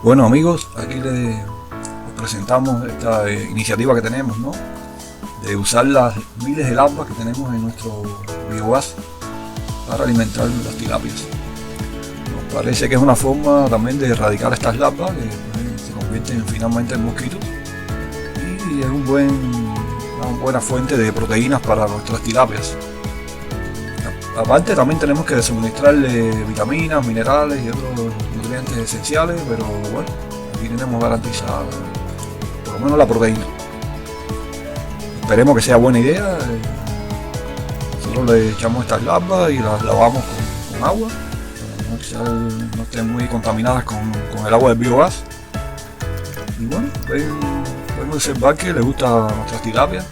Bueno amigos, aquí les presentamos esta iniciativa que tenemos, ¿no? De usar las miles de larvas que tenemos en nuestro biogás para alimentar las tilapias. Nos parece que es una forma también de erradicar estas larvas que se convierten finalmente en mosquitos y es una buena fuente de proteínas para nuestras tilapias. Aparte también tenemos que suministrarle vitaminas, minerales y otros nutrientes esenciales, pero bueno, aquí tenemos garantizada por lo menos la proteína. Esperemos que sea buena idea. Nosotros le echamos estas larvas y las lavamos con agua, para no estén muy contaminadas con el agua del biogás. Y bueno, podemos observar que le gusta a nuestras tilapias.